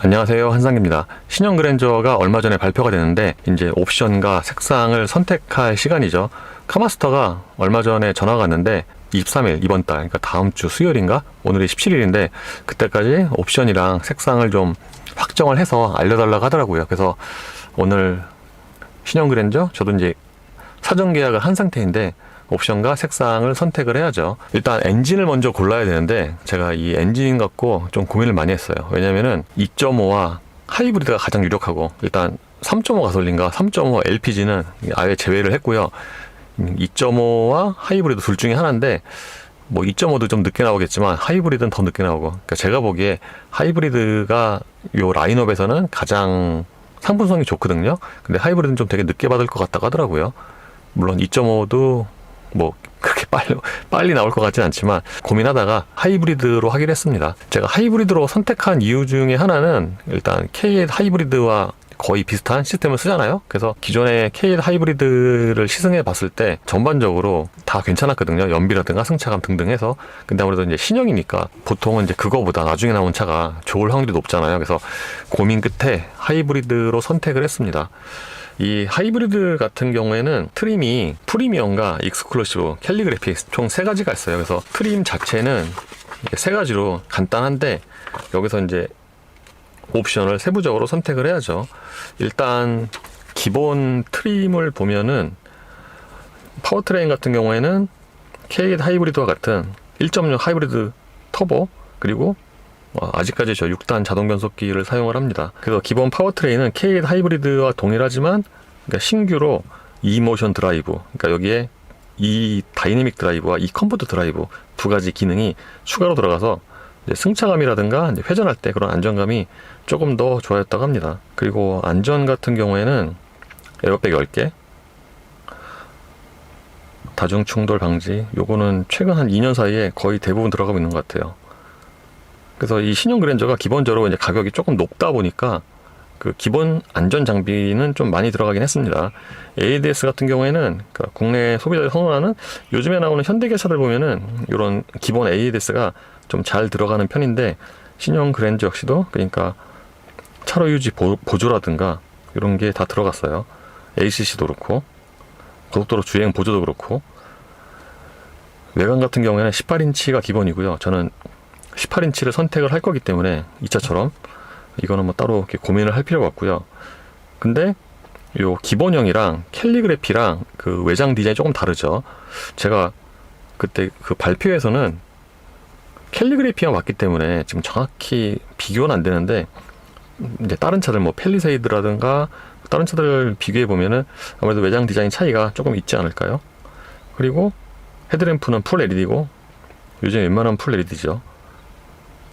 안녕하세요, 한상기입니다. 신형 그랜저가 얼마 전에 발표가 됐는데 이제 옵션과 색상을 선택할 시간이죠. 카마스터가 얼마 전에 전화가 왔는데 23일 이번 달, 그러니까 다음 주 수요일인가? 오늘이 17일인데 그때까지 옵션이랑 색상을 좀 확정을 해서 알려달라고 하더라고요. 그래서 오늘 신형 그랜저 저도 이제 사전 계약을 한 상태인데 옵션과 색상을 선택을 해야죠. 일단 엔진을 먼저 골라야 되는데 제가 이 엔진 갖고 좀 고민을 많이 했어요. 왜냐면은 2.5와 하이브리드가 가장 유력하고, 일단 3.5 가솔린과 3.5 LPG는 아예 제외를 했고요. 2.5와 하이브리드 둘 중에 하나인데, 뭐 2.5도 좀 늦게 나오겠지만 하이브리드는 더 늦게 나오고, 그러니까 제가 보기에 하이브리드가 요 라인업에서는 가장 상품성이 좋거든요. 근데 하이브리드는 좀 되게 늦게 받을 것 같다고 하더라고요. 물론 2.5도 뭐 그렇게 빨리 나올 것 같진 않지만 고민하다가 하이브리드로 하기로 했습니다. 제가 하이브리드로 선택한 이유 중에 하나는 일단 K8 하이브리드와 거의 비슷한 시스템을 쓰잖아요. 그래서 기존의 K8 하이브리드를 시승해 봤을 때 전반적으로 다 괜찮았거든요. 연비라든가 승차감 등등 해서. 근데 아무래도 이제 신형이니까 보통은 이제 그거보다 나중에 나온 차가 좋을 확률이 높잖아요. 그래서 고민 끝에 하이브리드로 선택을 했습니다. 이 하이브리드 같은 경우에는 트림이 프리미엄과 익스클루시브, 캘리그래피 총 3가지가 있어요. 그래서 트림 자체는 3가지로 간단한데 여기서 이제 옵션을 세부적으로 선택을 해야죠. 일단 기본 트림을 보면은 파워트레인 같은 경우에는 K8 하이브리드와 같은 1.6 하이브리드 터보, 그리고 아직까지 저 6단 자동 변속기를 사용을 합니다. 그래서 기본 파워트레인은 K8 하이브리드와 동일하지만, 그러니까 신규로 e모션 드라이브, 그러니까 여기에 이 다이내믹 드라이브와 이 컴포트 드라이브 2가지 기능이 추가로 들어가서 이제 승차감이라든가 이제 회전할 때 그런 안정감이 조금 더 좋아졌다고 합니다. 그리고 안전 같은 경우에는 에어백 10개, 다중 충돌 방지, 요거는 최근 한 2년 사이에 거의 대부분 들어가고 있는 것 같아요. 그래서 이 신형 그랜저가 기본적으로 이제 가격이 조금 높다 보니까 그 기본 안전 장비는 좀 많이 들어가긴 했습니다. ADS 같은 경우에는 그러니까 국내 소비자들이 선호하는, 요즘에 나오는 현대기아차들 보면은 이런 기본 ADS가 좀 잘 들어가는 편인데, 신형 그랜저 역시도 그러니까 차로 유지 보조라든가 이런 게 다 들어갔어요. ACC도 그렇고 고속도로 주행 보조도 그렇고. 외관 같은 경우에는 18인치가 기본이고요. 저는 18인치를 선택을 할 거기 때문에 이 차처럼 이거는 뭐 따로 이렇게 고민을 할 필요가 없고요. 근데 요 기본형이랑 캘리그래피랑 그 외장 디자인이 조금 다르죠. 제가 그때 그 발표에서는 캘리그래피가 왔기 때문에 지금 정확히 비교는 안 되는데, 이제 다른 차들 뭐 펠리세이드라든가 다른 차들 비교해 보면은 아무래도 외장 디자인 차이가 조금 있지 않을까요? 그리고 헤드램프는 풀 LED고 요즘 웬만하면 풀 LED죠.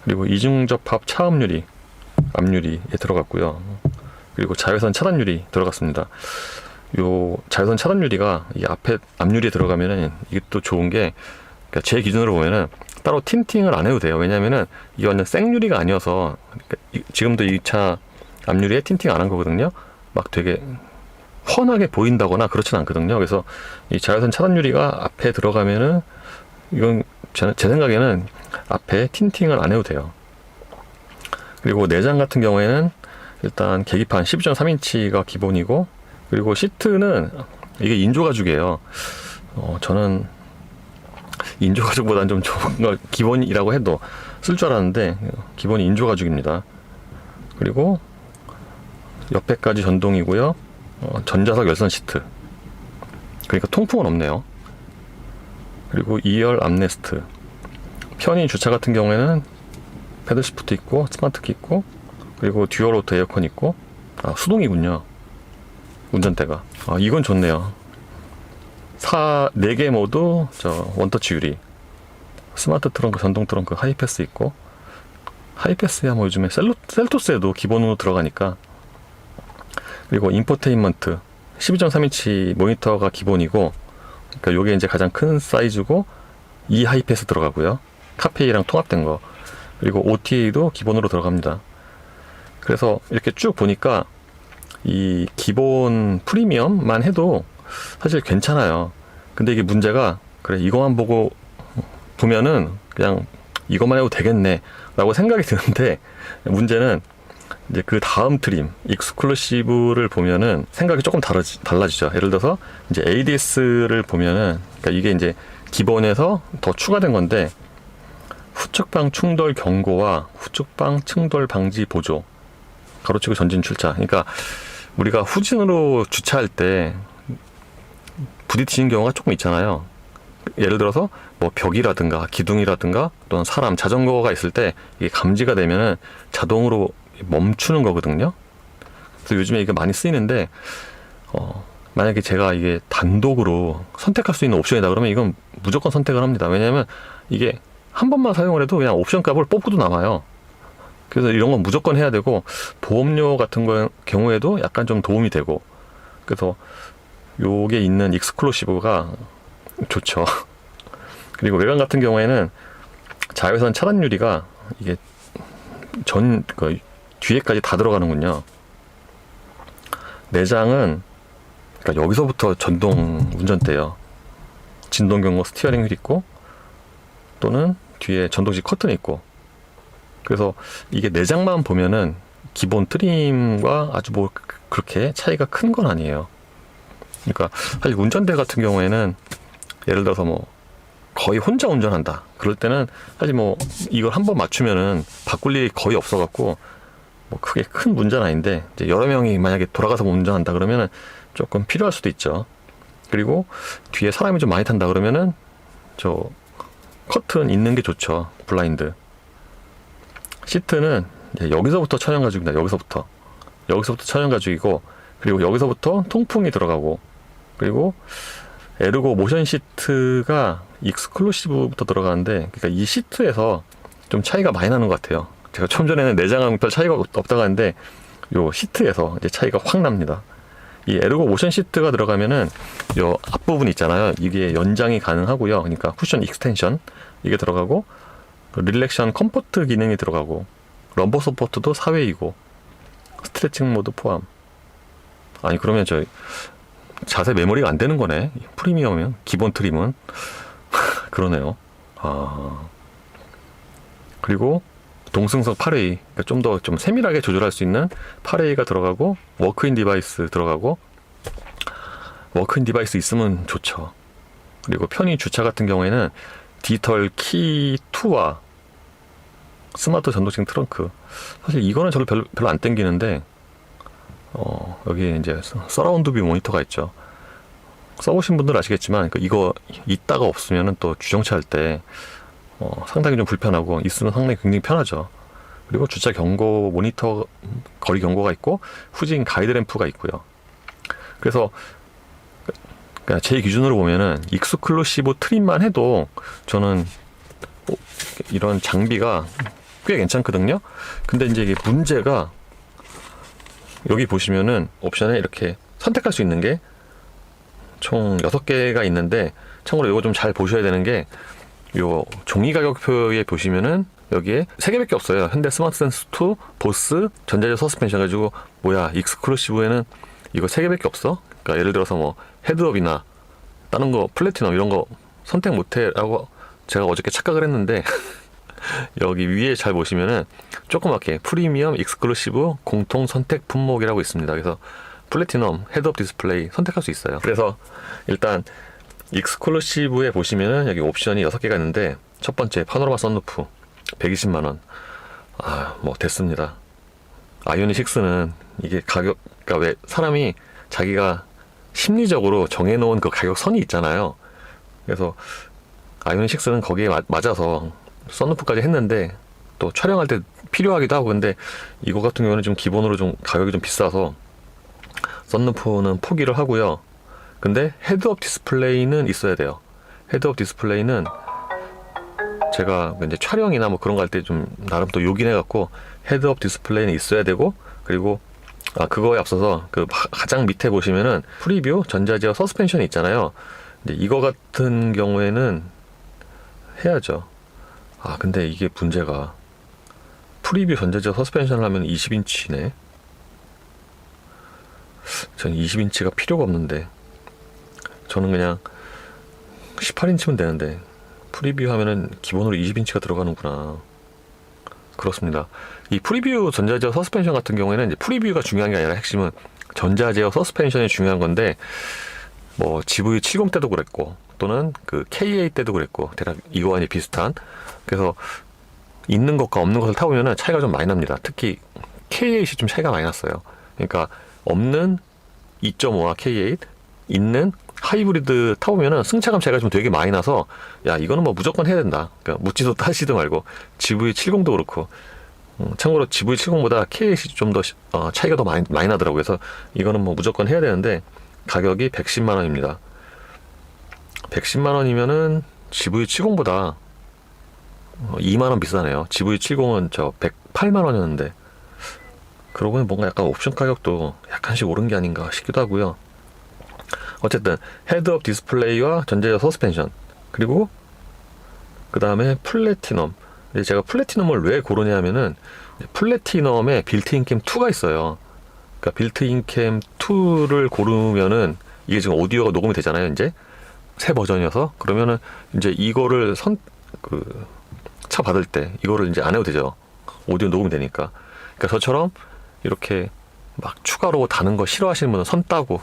그리고 이중접합 차음 유리, 앞유리에 들어갔고요. 그리고 자외선 차단 유리 들어갔습니다. 요 자외선 차단 유리가 이 앞에 앞유리에 들어가면은 이게 또 좋은 게, 그러니까 제 기준으로 보면은 따로 틴팅을 안 해도 돼요. 왜냐면은 이거 완전 생유리가 아니어서, 그러니까 지금도 이 차 앞유리에 틴팅 안 한 거거든요. 막 되게 훤하게 보인다거나 그렇진 않거든요. 그래서 이 자외선 차단 유리가 앞에 들어가면은 이건 제 생각에는 앞에 틴팅을 안 해도 돼요. 그리고 내장 같은 경우에는 일단 계기판 12.3인치가 기본이고, 그리고 시트는 이게 인조 가죽이에요. 저는 인조 가죽보다는 좀 좋은 걸 기본이라고 해도 쓸 줄 알았는데 기본이 인조 가죽입니다. 그리고 옆에까지 전동이고요. 전자석 열선 시트, 그러니까 통풍은 없네요. 그리고 2열 암레스트, 편의 주차 같은 경우에는 패들 시프트 있고 스마트키 있고, 그리고 듀얼 오토 에어컨 있고, 수동이군요, 운전대가. 이건 좋네요. 4개 모두 원터치 유리, 스마트 트렁크, 전동 트렁크, 하이패스 있고, 하이패스야 뭐 요즘에 셀토스에도 기본으로 들어가니까. 그리고 인포테인먼트 12.3인치 모니터가 기본이고, 그러니까 요게 이제 가장 큰 사이즈고, 이 하이패스 들어가고요. 카페이랑 통합된 거. 그리고 OTA도 기본으로 들어갑니다. 그래서 이렇게 쭉 보니까 이 기본 프리미엄만 해도 사실 괜찮아요. 근데 이게 문제가, 그래 이거만 보면은 그냥 이것만 해도 되겠네 라고 생각이 드는데, 문제는 이제 그 다음 트림 익스클루시브를 보면은 생각이 조금 달라지죠. 예를 들어서 이제 ADS를 보면은, 그러니까 이게 이제 기본에서 더 추가된 건데, 후측방 충돌 경고와 후측방 충돌 방지 보조, 가로치고 전진 출차. 그러니까 우리가 후진으로 주차할 때 부딪히는 경우가 조금 있잖아요. 예를 들어서 뭐 벽이라든가 기둥이라든가 또는 사람, 자전거가 있을 때 이게 감지가 되면은 자동으로 멈추는 거거든요. 그래서 요즘에 이게 많이 쓰이는데, 만약에 제가 이게 단독으로 선택할 수 있는 옵션이다 그러면 이건 무조건 선택을 합니다. 왜냐하면 이게 한 번만 사용을 해도 그냥 옵션 값을 뽑고도 남아요. 그래서 이런 건 무조건 해야 되고, 보험료 같은 경우에도 약간 좀 도움이 되고, 그래서 요게 있는 익스클루시브가 좋죠. 그리고 외관 같은 경우에는 자외선 차단 유리가 이게 뒤에까지 다 들어가는군요. 내장은, 그러니까 여기서부터 전동 운전대요. 진동 경고 스티어링 휠 있고, 또는 뒤에 전동식 커튼이 있고. 그래서 이게 내장만 보면은 기본 트림과 아주 뭐 그렇게 차이가 큰 건 아니에요. 그러니까 사실 운전대 같은 경우에는 예를 들어서 뭐 거의 혼자 운전한다 그럴 때는 사실 뭐 이걸 한번 맞추면은 바꿀 일이 거의 없어갖고 뭐 크게 큰 문제는 아닌데, 이제 여러 명이 만약에 돌아가서 운전한다 그러면은 조금 필요할 수도 있죠. 그리고 뒤에 사람이 좀 많이 탄다 그러면은 저 커튼 있는 게 좋죠. 블라인드. 시트는 이제 여기서부터 천연 가죽입니다. 여기서부터 천연 가죽이고, 그리고 여기서부터 통풍이 들어가고, 그리고 에르고 모션 시트가 익스클루시브부터 들어가는데, 그러니까 이 시트에서 좀 차이가 많이 나는 것 같아요. 제가 좀 전에는 내장하고 별 차이가 없다고 하는데, 요 시트에서 이제 차이가 확 납니다. 이 에르고 모션 시트가 들어가면은 요 앞부분 있잖아요. 이게 연장이 가능하고요. 그러니까 쿠션 익스텐션 이게 들어가고, 릴렉션 컴포트 기능이 들어가고, 럼버 서포트도 4회이고, 스트레칭 모드 포함. 아니 그러면 저 자세 메모리가 안 되는 거네. 프리미엄이면 기본 트림은. 그러네요. 그리고 동승석 8웨이, 그러니까 좀 더 좀 세밀하게 조절할 수 있는 8웨이가 들어가고, 워크인 디바이스 들어가고. 워크인 디바이스 있으면 좋죠. 그리고 편의 주차 같은 경우에는 디지털 키 2와 스마트 전동식 트렁크. 사실 이거는 저를 별로 안 땡기는데, 여기 이제 서라운드 뷰 모니터가 있죠. 써보신 분들 아시겠지만, 이거 있다가 없으면은 또 주정차 할 때 상당히 좀 불편하고, 있으면 상당히 굉장히 편하죠. 그리고 주차 경고 모니터 거리 경고가 있고, 후진 가이드램프가 있고요. 그래서 그러니까 제 기준으로 보면은 익스클루시브 트림만 해도 저는 이런 장비가 꽤 괜찮거든요. 근데 이제 이게 문제가, 여기 보시면은 옵션에 이렇게 선택할 수 있는 게 총 6개가 있는데, 참고로 이거 좀 잘 보셔야 되는 게, 요 종이 가격표에 보시면은 여기에 3개밖에 없어요. 현대 스마트 센스 2, 보스, 전자제 서스펜션 가지고, 뭐야 익스클루시브에는 이거 3개밖에 없어? 그러니까 예를 들어서 뭐 헤드업이나 다른 거 플래티넘 이런 거 선택 못해라고 제가 어저께 착각을 했는데 여기 위에 잘 보시면은 조그맣게 프리미엄 익스클루시브 공통 선택 품목이라고 있습니다. 그래서 플래티넘 헤드업 디스플레이 선택할 수 있어요. 그래서 일단 익스클루시브에 보시면은 여기 옵션이 6개가 있는데, 첫 번째 파노라마 썬루프 120만원. 뭐 됐습니다. 아이오닉 6는 이게 가격, 그러니까 왜 사람이 자기가 심리적으로 정해놓은 그 가격 선이 있잖아요. 그래서 아이오닉 6는 거기에 맞아서 썬루프까지 했는데, 또 촬영할 때 필요하기도 하고, 근데 이거 같은 경우는 좀 기본으로 좀 가격이 좀 비싸서 썬루프는 포기를 하고요. 근데 헤드업 디스플레이는 있어야 돼요. 헤드업 디스플레이는 제가 이제 촬영이나 뭐 그런 거 할 때 좀 나름 또 요긴해 갖고 헤드업 디스플레이는 있어야 되고, 그리고 그거에 앞서서 그 가장 밑에 보시면은 프리뷰 전자제어 서스펜션이 있잖아요. 근데 이거 같은 경우에는 해야죠. 근데 이게 문제가, 프리뷰 전자제어 서스펜션을 하면 20인치네. 전 20인치가 필요가 없는데, 저는 그냥 18인치면 되는데 프리뷰 하면은 기본으로 20인치가 들어가는구나. 그렇습니다. 이 프리뷰 전자제어 서스펜션 같은 경우에는 이제 프리뷰가 중요한 게 아니라 핵심은 전자제어 서스펜션이 중요한 건데, 뭐 GV70 때도 그랬고 또는 그 K8 때도 그랬고 대략 이거와 이제 비슷한. 그래서 있는 것과 없는 것을 타보면은 차이가 좀 많이 납니다. 특히 K8이 좀 차이가 많이 났어요. 그러니까 없는 2.5와 K8, 있는 하이브리드 타보면은 승차감 차이가 좀 되게 많이 나서, 야 이거는 뭐 무조건 해야 된다. 그러니까 묻지도 따지도 말고. GV70도 그렇고, 참고로 GV70보다 K8이 좀 더 차이가 더 많이 나더라고요. 그래서 이거는 뭐 무조건 해야 되는데, 가격이 110만 원입니다. 110만 원이면은 GV70보다 2만 원 비싸네요. GV70은 저 108만 원이었는데, 그러고 보면 뭔가 약간 옵션 가격도 약간씩 오른 게 아닌가 싶기도 하고요. 어쨌든 헤드업 디스플레이와 전자제어 서스펜션, 그리고 그 다음에 플래티넘. 제가 플래티넘을 왜 고르냐 하면은, 플래티넘에 빌트인 캠 2가 있어요. 그러니까 빌트인 캠 2를 고르면은 이게 지금 오디오가 녹음이 되잖아요. 이제 새 버전이어서. 그러면은 이제 이거를 차 받을 때 이거를 이제 안 해도 되죠. 오디오 녹음이 되니까. 그러니까 저처럼 이렇게 막 추가로 다는 거 싫어하시는 분은 선 따고,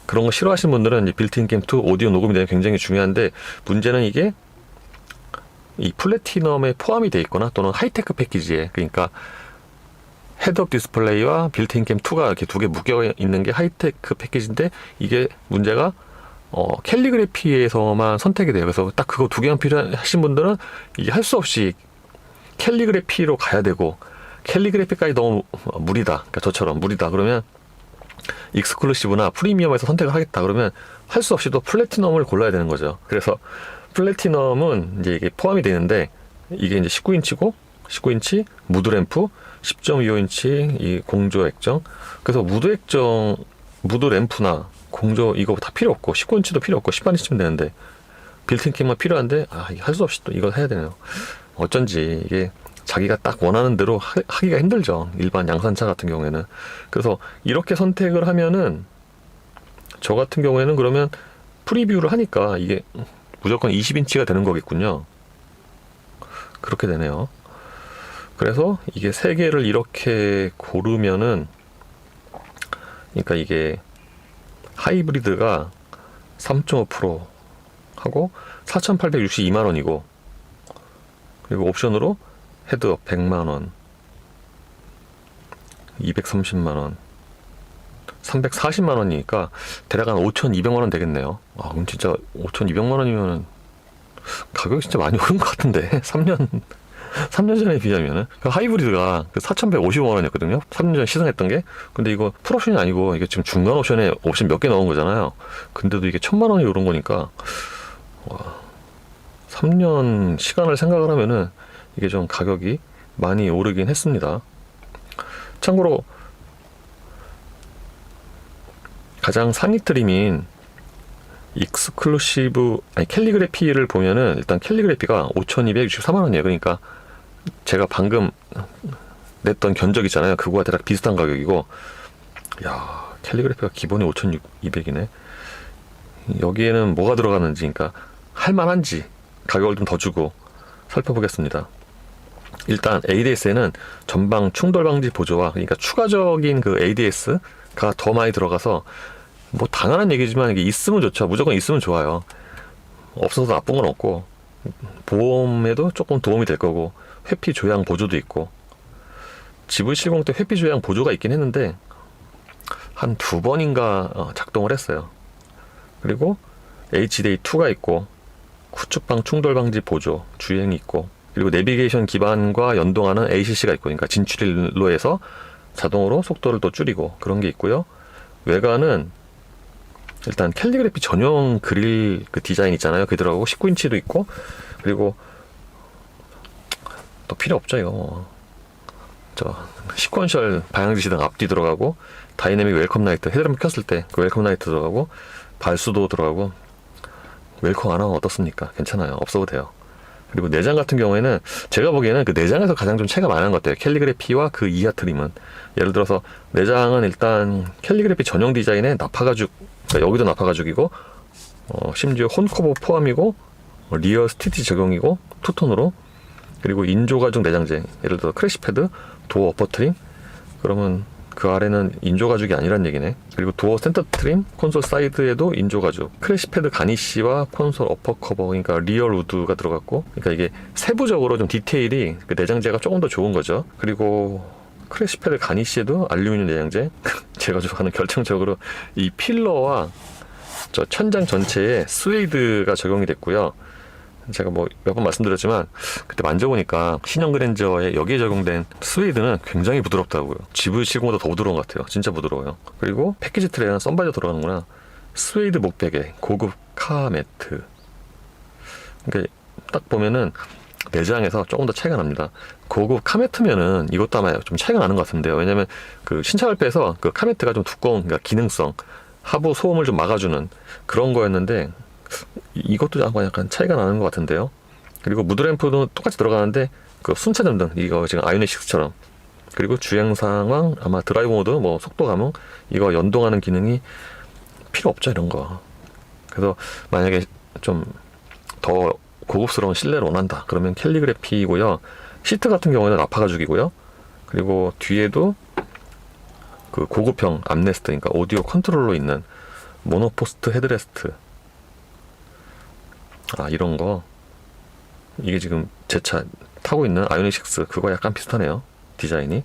그런 거 싫어하시는 분들은 이 빌트인 캠 2 오디오 녹음이 되는 게 굉장히 중요한데, 문제는 이게 이 플래티넘에 포함이 돼 있거나 또는 하이테크 패키지에, 그러니까 헤드업 디스플레이와 빌트인 캠 2가 이렇게 두 개 묶여 있는 게 하이테크 패키지인데, 이게 문제가 캘리그래피에서만 선택이 돼요. 그래서 딱 그거 두 개만 필요하신 분들은 이게 할 수 없이 캘리그래피로 가야 되고, 캘리그래피까지 너무 무리다. 그러니까 저처럼 무리다. 그러면 익스클루시브나 프리미엄에서 선택을 하겠다. 그러면 할 수 없이 또 플래티넘을 골라야 되는 거죠. 그래서 플래티넘은 이제 이게 포함이 되는데, 이게 이제 19인치고 19인치 무드 램프, 10.25인치 이 공조 액정. 그래서 무드 램프나 공조 이거 다 필요 없고 19인치도 필요 없고 10인치면 되는데, 빌트인 캠만 필요한데 이게 할 수 없이 또 이거 해야 되네요. 어쩐지 이게 자기가 딱 원하는 대로 하기가 힘들죠. 일반 양산차 같은 경우에는. 그래서 이렇게 선택을 하면은, 저 같은 경우에는 그러면 프리뷰를 하니까 이게 무조건 20인치가 되는 거겠군요. 그렇게 되네요. 그래서 이게 세 개를 이렇게 고르면은, 그러니까 이게 하이브리드가 3.5% 하고 4,862만 원이고, 그리고 옵션으로 헤드업 100만 원, 230만 원, 340만 원이니까 대략 한 5,200만 원 되겠네요. 그럼 진짜 5,200만 원이면 가격이 진짜 많이 오른 것 같은데. 3년 전에 비하면은. 그 하이브리드가 4,155만 원이었거든요. 3년 전에 시승했던 게. 근데 이거 풀옵션이 아니고 이게 지금 중간 옵션에 옵션 몇 개 넣은 거잖아요. 근데도 이게 1,000만 원이 오른 거니까, 3년 시간을 생각을 하면은 이게 좀 가격이 많이 오르긴 했습니다. 참고로 가장 상위 트림인 캘리그래피를 보면은, 일단 캘리그래피가 5,264만 원이에요. 그러니까 제가 방금 냈던 견적 있잖아요. 그거와 대략 비슷한 가격이고, 야, 캘리그래피가 기본이 5,200이네. 여기에는 뭐가 들어가는지, 그러니까 할만한지 가격을 좀 더 주고 살펴보겠습니다. 일단 ADS에는 전방 충돌 방지 보조와, 그러니까 추가적인 그 ADS가 더 많이 들어가서, 뭐 당연한 얘기지만 이게 있으면 좋죠. 무조건 있으면 좋아요. 없어서 나쁜 건 없고, 보험에도 조금 도움이 될 거고, 회피 조향 보조도 있고. GV70 때 회피 조향 보조가 있긴 했는데 한 2번인가 작동을 했어요. 그리고 HDA2가 있고, 후측방 충돌 방지 보조, 주행이 있고, 그리고 내비게이션 기반과 연동하는 ACC가 있고, 그러니까 진출일로에서 자동으로 속도를 또 줄이고, 그런 게 있고요. 외관은 일단 캘리그래피 전용 그릴 그 디자인 있잖아요. 그게 들어가고 19인치도 있고, 그리고 또 필요 없죠 이거. 저 시퀀셜 방향지시등 앞뒤 들어가고, 다이내믹 웰컴 라이트, 헤드램프 켰을 때 그 웰컴 라이트 들어가고, 발수도 들어가고. 웰컴 안 하면 어떻습니까? 괜찮아요. 없어도 돼요. 그리고 내장 같은 경우에는 제가 보기에는 그 내장에서 가장 좀 차이가 많은 것 같아요. 캘리그래피와 그 이하 트림은. 예를 들어서 내장은 일단 캘리그래피 전용 디자인의 나파가죽, 그러니까 여기도 나파가죽이고, 심지어 홈커버 포함이고, 리어 스티치 적용이고, 투톤으로. 그리고 인조가죽 내장재, 예를 들어 크래시패드, 도어 어퍼 트림, 그러면 그 아래는 인조가죽이 아니란 얘기네. 그리고 도어 센터 트림, 콘솔 사이드에도 인조가죽, 크래시패드 가니쉬와 콘솔 어퍼 커버, 그러니까 리얼 우드가 들어갔고, 그러니까 이게 세부적으로 좀 디테일이 그 내장재가 조금 더 좋은 거죠. 그리고 크래시패드 가니쉬에도 알루미늄 내장재. 제가 좋아하는 결정적으로 이 필러와 저 천장 전체에 스웨이드가 적용이 됐고요. 제가 뭐 몇 번 말씀드렸지만 그때 만져보니까 신형 그랜저에 여기에 적용된 스웨이드는 굉장히 부드럽다고요. GV70보다 더 부드러운 것 같아요. 진짜 부드러워요. 그리고 패키지 트레이는 썬바이저 들어가는구나. 스웨이드 목베개, 고급 카 매트. 그러니까 딱 보면은 내장에서 조금 더 차이가 납니다. 고급 카 매트면은 이것도 아마 좀 차이가 나는 것 같은데요. 왜냐면 그 신차 발표에서 그 카 매트가 좀 두꺼운, 그러니까 기능성, 하부 소음을 좀 막아주는 그런 거였는데 이것도 약간 차이가 나는 것 같은데요. 그리고 무드램프도 똑같이 들어가는데 그 순차 전등, 이거 지금 아이오닉 6처럼, 그리고 주행 상황, 아마 드라이브 모드, 뭐 속도 감응, 이거 연동하는 기능이 필요 없죠, 이런 거. 그래서 만약에 좀 더 고급스러운 실내를 원한다 그러면 캘리그래피고요. 시트 같은 경우는 아파 가죽이고요. 그리고 뒤에도 그 고급형 암레스트, 그러니까 오디오 컨트롤러 있는 모노포스트 헤드레스트, 이런 거, 이게 지금 제 차 타고 있는 아이오닉 6 그거 약간 비슷하네요, 디자인이.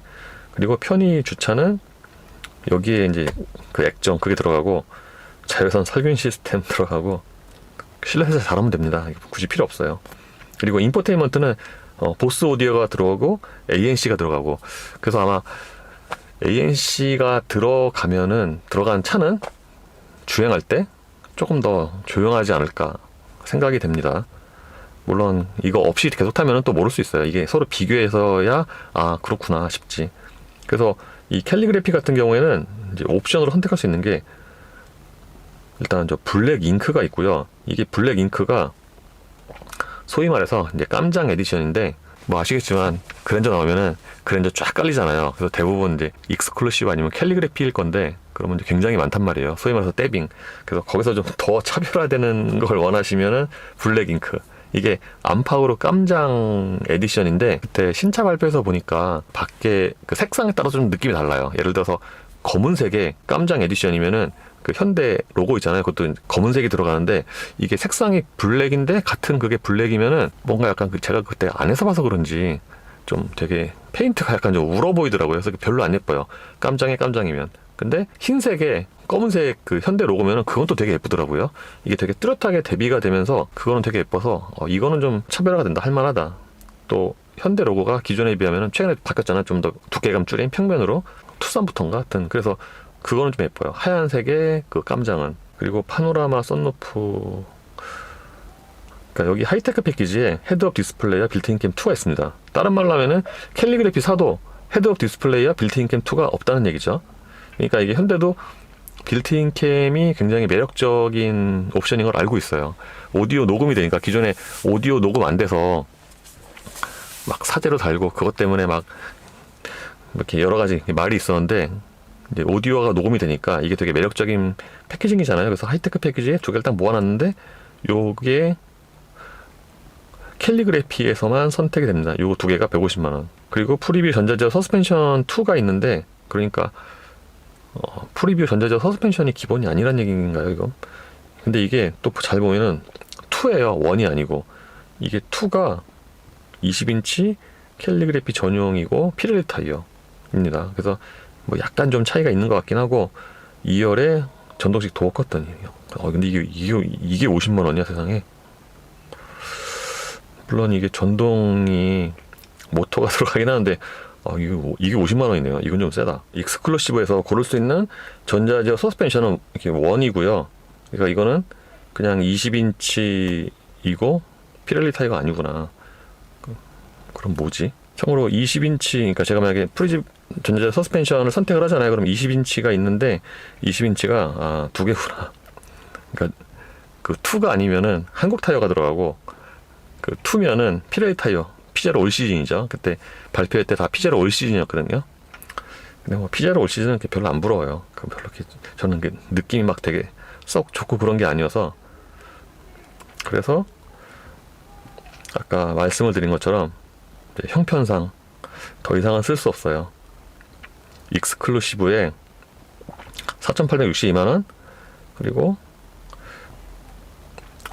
그리고 편의 주차는 여기에 이제 그 액정 그게 들어가고, 자외선 살균 시스템 들어가고, 실내 세차 잘하면 됩니다. 굳이 필요 없어요. 그리고 인포테인먼트는 보스 오디오가 들어가고 ANC가 들어가고, 그래서 아마 ANC가 들어간 차는 주행할 때 조금 더 조용하지 않을까 생각이 됩니다. 물론 이거 없이 계속 타면 또 모를 수 있어요. 이게 서로 비교해서야 그렇구나 싶지. 그래서 이 캘리그래피 같은 경우에는 이제 옵션으로 선택할 수 있는 게, 일단 저 블랙 잉크가 있고요. 이게 블랙 잉크가 소위 말해서 이제 깜장 에디션인데, 뭐 아시겠지만 그랜저 나오면은 그랜저 쫙 깔리잖아요. 그래서 대부분 이제 익스클루시브 아니면 캘리그래피일 건데, 그러면 이제 굉장히 많단 말이에요. 소위 말해서 떼빙. 그래서 거기서 좀 더 차별화되는 걸 원하시면은 블랙 잉크. 이게 암파우르 깜장 에디션인데, 그때 신차 발표에서 보니까 밖에 그 색상에 따라 좀 느낌이 달라요. 예를 들어서 검은색의 깜장 에디션이면은 그 현대 로고 있잖아요. 그것도 검은색이 들어가는데, 이게 색상이 블랙인데 같은 그게 블랙이면은 뭔가 약간 제가 그때 안에서 봐서 그런지 좀 되게 페인트가 약간 좀 울어 보이더라고요. 그래서 별로 안 예뻐요. 깜장에 깜장이면. 근데 흰색에 검은색 그 현대 로고면은 그건 또 되게 예쁘더라고요. 이게 되게 뚜렷하게 대비가 되면서 그거는 되게 예뻐서 이거는 좀 차별화가 된다, 할만하다. 또 현대 로고가 기존에 비하면은 최근에 바뀌었잖아요. 좀 더 두께감 줄인 평면으로 투싼부터인가 하여튼, 그래서 그거는 좀 예뻐요. 하얀색의 그 깜장은. 그리고 파노라마 썬루프, 그러니까 여기 하이테크 패키지에 헤드업 디스플레이와 빌트인 캠 2가 있습니다. 다른 말로 하면은 캘리그래피 사도 헤드업 디스플레이와 빌트인 캠 2가 없다는 얘기죠. 그러니까 이게 현대도 빌트인 캠이 굉장히 매력적인 옵션인 걸 알고 있어요. 오디오 녹음이 되니까, 기존에 오디오 녹음 안 돼서 막 사제로 달고 그것 때문에 막 이렇게 여러 가지 말이 있었는데, 이제 오디오가 녹음이 되니까 이게 되게 매력적인 패키징이잖아요. 그래서 하이테크 패키지에 두 개를 딱 모아놨는데, 요게 캘리그래피에서만 선택이 됩니다. 요거 두 개가 150만원. 그리고 프리뷰 전자제어 서스펜션 2가 있는데, 그러니까 프리뷰 전자제어 서스펜션이 기본이 아니란 얘기인가요, 이거? 근데 이게 또 잘 보면은 2예요. 1이 아니고. 이게 2가 20인치 캘리그래피 전용이고 피렐리 타이어입니다. 그래서 뭐 약간 좀 차이가 있는 것 같긴 하고, 2열에 전동식 도어 커튼이에요. 근데 이게 50만 원이야, 세상에. 물론 이게 전동이 모터가 들어가긴 하는데, 이게 50만 원이네요. 이건 좀 세다. 익스클루시브에서 고를 수 있는 전자제어 서스펜션은 이렇게 1이고요. 그러니까 이거는 그냥 20인치이고 피렐리 타이어가 아니구나. 그럼 뭐지? 참고로 20인치, 그러니까 제가 만약에 프리집 전자제어 서스펜션을 선택을 하잖아요. 그럼 20인치가 있는데 20인치가 두 개구나. 그러니까 그 2가 아니면은 한국 타이어가 들어가고, 그 2면은 피렐리 타이어, 피제로 올 시즌이죠. 그때 발표할 때 다 피제로 올 시즌이었거든요. 근데 뭐 피제로 올 시즌은 별로 안 부러워요. 별로 이렇게 저는 느낌이 막 되게 썩 좋고 그런 게 아니어서. 그래서 아까 말씀을 드린 것처럼 형편상 더 이상은 쓸 수 없어요. 익스클루시브에 4,862만원, 그리고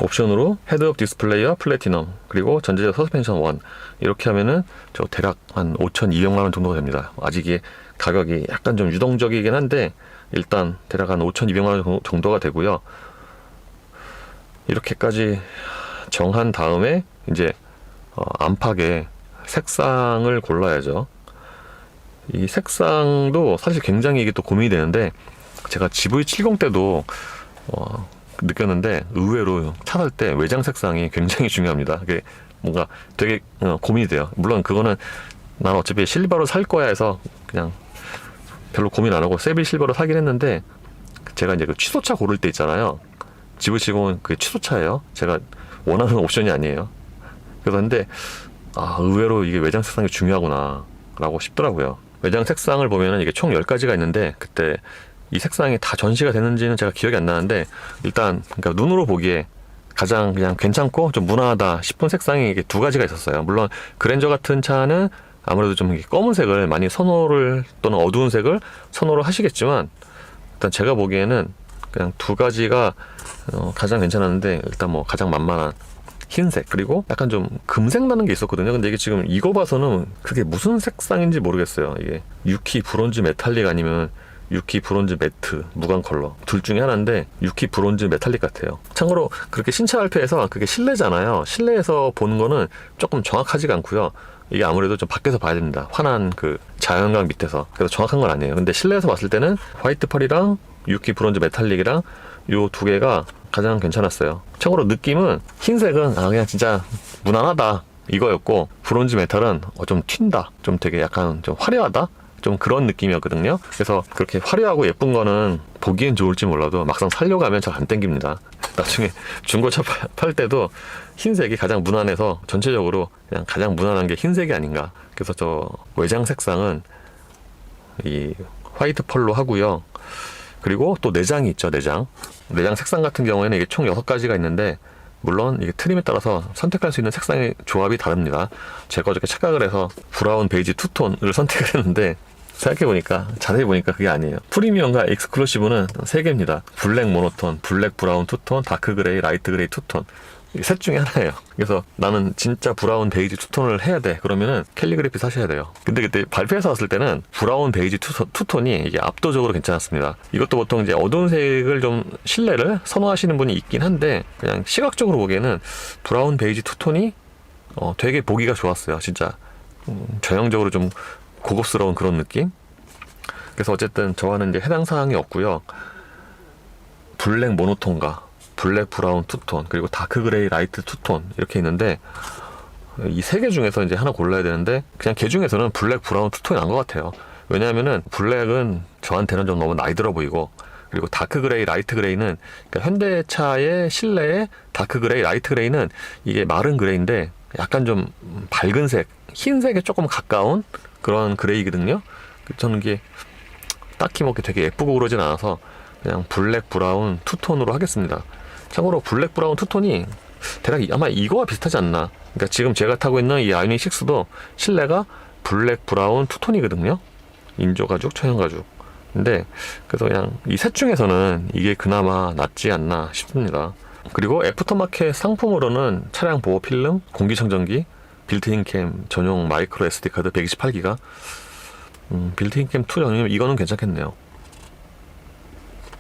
옵션으로 헤드업 디스플레이와 플래티넘, 그리고 전자제어 서스펜션 1, 이렇게 하면은 저 대략 한 5,200만원 정도가 됩니다. 아직 이게 가격이 약간 좀 유동적이긴 한데 일단 대략 한 5,200만원 정도가 되고요. 이렇게까지 정한 다음에 이제 안팎의 색상을 골라야죠. 이 색상도 사실 굉장히 이게 또 고민이 되는데, 제가 GV70 때도 느꼈는데 의외로 차 살 때 외장 색상이 굉장히 중요합니다. 그게 뭔가 되게 고민이 돼요. 물론 그거는 난 어차피 실버로 살 거야 해서 그냥 별로 고민 안 하고 세빌 실버로 사긴 했는데, 제가 이제 그 취소차 고를 때 있잖아요. GV70은 그 취소차예요. 제가 원하는 옵션이 아니에요. 그래서 근데 의외로 이게 외장 색상이 중요하구나 라고 싶더라고요. 외장 색상을 보면은 이게 총 10가지가 있는데, 그때 이 색상이 다 전시가 되는지는 제가 기억이 안 나는데, 일단 그러니까 눈으로 보기에 가장 그냥 괜찮고 좀 무난하다 싶은 색상이 이게 2가지가 있었어요. 물론 그랜저 같은 차는 아무래도 좀 검은색을 많이 선호를, 또는 어두운 색을 선호를 하시겠지만, 일단 제가 보기에는 그냥 2가지가 가장 괜찮았는데, 일단 뭐 가장 만만한 흰색, 그리고 약간 좀 금색 나는 게 있었거든요. 근데 이게 지금 이거 봐서는 그게 무슨 색상인지 모르겠어요. 이게 유키 브론즈 메탈릭 아니면 유키 브론즈 매트 무광 컬러 둘 중에 하나인데, 유키 브론즈 메탈릭 같아요. 참고로 그렇게 신차 발표에서 그게 실내잖아요. 실내에서 보는 거는 조금 정확하지가 않고요. 이게 아무래도 좀 밖에서 봐야 됩니다. 환한 그 자연광 밑에서. 그래서 정확한 건 아니에요. 근데 실내에서 봤을 때는 화이트 펄이랑 유키 브론즈 메탈릭이랑 요 2개가 가장 괜찮았어요. 참고로 느낌은 흰색은 그냥 진짜 무난하다 이거였고, 브론즈 메탈은 좀 튄다, 좀 되게 약간 좀 화려하다, 좀 그런 느낌이었거든요. 그래서 그렇게 화려하고 예쁜 거는 보기엔 좋을지 몰라도 막상 살려고 하면 잘 안 땡깁니다. 나중에 중고차 팔 때도 흰색이 가장 무난해서 전체적으로 그냥 가장 무난한 게 흰색이 아닌가. 그래서 저 외장 색상은 이 화이트 펄로 하고요. 그리고 또 내장이 있죠. 내장 색상 같은 경우에는 이게 총 6가지가 있는데, 물론 이게 트림에 따라서 선택할 수 있는 색상의 조합이 다릅니다. 제가 어저께 착각을 해서 브라운 베이지 투톤을 선택을 했는데, 생각해보니까, 자세히 보니까 그게 아니에요. 프리미엄과 익스클루시브는 3개입니다. 블랙 모노톤, 블랙 브라운 투톤, 다크 그레이, 라이트 그레이 투톤. 셋 중에 하나예요. 그래서 나는 진짜 브라운 베이지 투톤을 해야 돼. 그러면은 캘리그래피 사셔야 돼요. 근데 그때 발표해서 왔을 때는 브라운 베이지 투톤이 이게 압도적으로 괜찮았습니다. 이것도 보통 이제 어두운 색을 좀 실내를 선호하시는 분이 있긴 한데, 그냥 시각적으로 보기에는 브라운 베이지 투톤이 되게 보기가 좋았어요. 진짜 전형적으로 좀 고급스러운 그런 느낌. 그래서 어쨌든 저와는 이제 해당 사항이 없고요. 블랙 모노톤과 블랙 브라운 투톤, 그리고 다크 그레이 라이트 투톤 이렇게 있는데, 이 3개 중에서 이제 하나 골라야 되는데, 그냥 걔 중에서는 블랙 브라운 투톤이 난 것 같아요. 왜냐하면은 블랙은 저한테는 좀 너무 나이 들어 보이고, 그리고 다크 그레이 라이트 그레이는, 그러니까 현대차의 실내의 다크 그레이 라이트 그레이는 이게 마른 그레이인데 약간 좀 밝은 색, 흰색에 조금 가까운 그런 그레이거든요. 저는 이게 딱히 뭐 되게 예쁘고 그러진 않아서 그냥 블랙 브라운 투톤으로 하겠습니다. 참고로 블랙 브라운 투톤이 대략 아마 이거와 비슷하지 않나. 그러니까 지금 제가 타고 있는 이 아이오닉 6도 실내가 블랙 브라운 투톤이거든요. 인조 가죽, 천연 가죽. 근데 그래서 그냥 이 셋 중에서는 이게 그나마 낫지 않나 싶습니다. 그리고 애프터마켓 상품으로는 차량 보호 필름, 공기청정기, 빌트인 캠 전용 마이크로 SD 카드 128기가. 빌트인 캠 2 전용, 이거는 괜찮겠네요.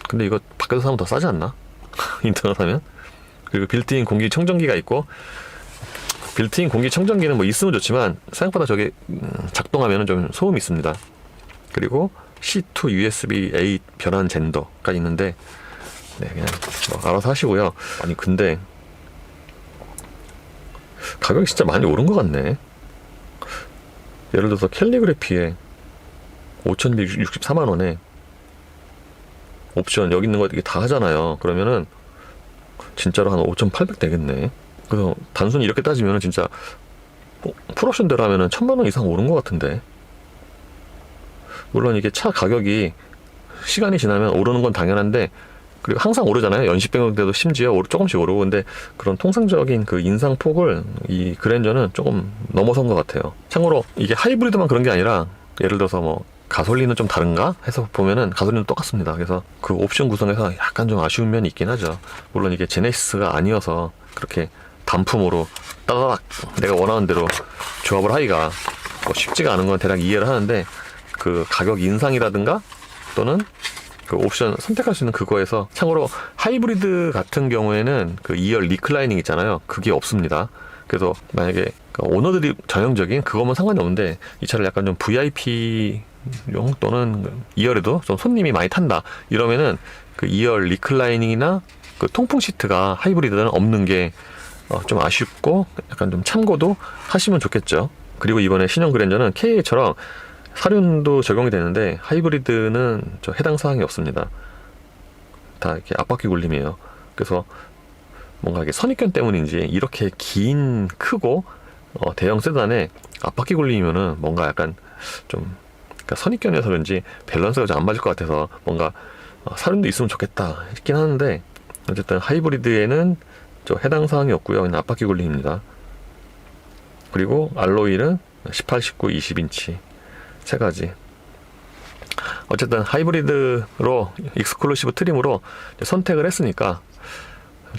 근데 이거 밖에서 사면 더 싸지 않나? 인터넷 사면? 그리고 빌트인 공기청정기가 있고, 빌트인 공기청정기는 뭐 있으면 좋지만 생각보다 저게 작동하면 좀 소음이 있습니다. 그리고 C2 USB-A 변환 젠더가 있는데, 네, 그냥 뭐 알아서 하시고요. 아니 근데 가격이 진짜 많이 오른 것 같네. 예를 들어서 캘리그래피에 5,164만원에 옵션 여기 있는 거 이게 다 하잖아요. 그러면은 진짜로 한 5,800 되겠네. 그래서 단순히 이렇게 따지면은 진짜 풀옵션대로 하면은 1,000만원 이상 오른 것 같은데. 물론 이게 차 가격이 시간이 지나면 오르는 건 당연한데, 그리고 항상 오르잖아요. 연식 변경돼도 심지어 조금씩 오르고. 근데 그런 통상적인 그 인상폭을 이 그랜저는 조금 넘어선 것 같아요. 참고로 이게 하이브리드만 그런 게 아니라 예를 들어서 뭐 가솔린은 좀 다른가 해서 보면은 가솔린은 똑같습니다. 그래서 그 옵션 구성에서 약간 좀 아쉬운 면이 있긴 하죠. 물론 이게 제네시스가 아니어서 그렇게 단품으로 따다닥 내가 원하는 대로 조합을 하기가 뭐 쉽지가 않은 건 대략 이해를 하는데, 그 가격 인상이라든가 또는 그 옵션 선택할 수 있는 그거에서, 참고로 하이브리드 같은 경우에는 그 2열 리클라이닝 있잖아요. 그게 없습니다. 그래서 만약에 오너들이 전형적인 그거면 상관이 없는데, 이 차를 약간 좀 VIP용 또는 2열에도 좀 손님이 많이 탄다 이러면은 그 2열 리클라이닝이나 그 통풍 시트가 하이브리드는 없는 게 좀 아쉽고, 약간 좀 참고도 하시면 좋겠죠. 그리고 이번에 신형 그랜저는 KA처럼 사륜도 적용이 되는데 하이브리드는 저 해당 사항이 없습니다. 다 이렇게 앞바퀴 굴림이에요. 그래서 뭔가 이게 선입견 때문인지 이렇게 긴 크고 대형 세단에 앞바퀴 굴림이면은 뭔가 약간 좀, 그러니까 선입견이어서 그런지 밸런스가 좀 안 맞을 것 같아서 뭔가 사륜도 있으면 좋겠다 싶긴 하는데, 어쨌든 하이브리드에는 저 해당 사항이 없고요. 그냥 앞바퀴 굴림입니다. 그리고 알로이는 18, 19, 20인치 세 가지. 어쨌든 하이브리드로 익스클루시브 트림으로 선택을 했으니까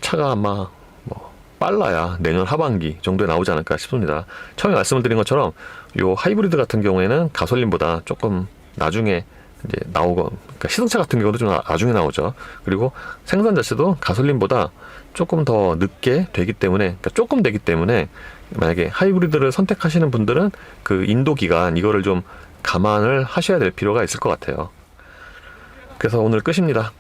차가 아마 뭐 빨라야 내년 하반기 정도에 나오지 않을까 싶습니다. 처음에 말씀을 드린 것처럼 요 하이브리드 같은 경우에는 가솔린보다 조금 나중에 이제 나오고, 그러니까 시승차 같은 경우도 좀 나중에 나오죠. 그리고 생산 자체도 가솔린보다 조금 더 늦게 되기 때문에, 그러니까 조금 되기 때문에 만약에 하이브리드를 선택하시는 분들은 그 인도 기간 이거를 좀 감안을 하셔야 될 필요가 있을 것 같아요. 그래서 오늘 끝입니다.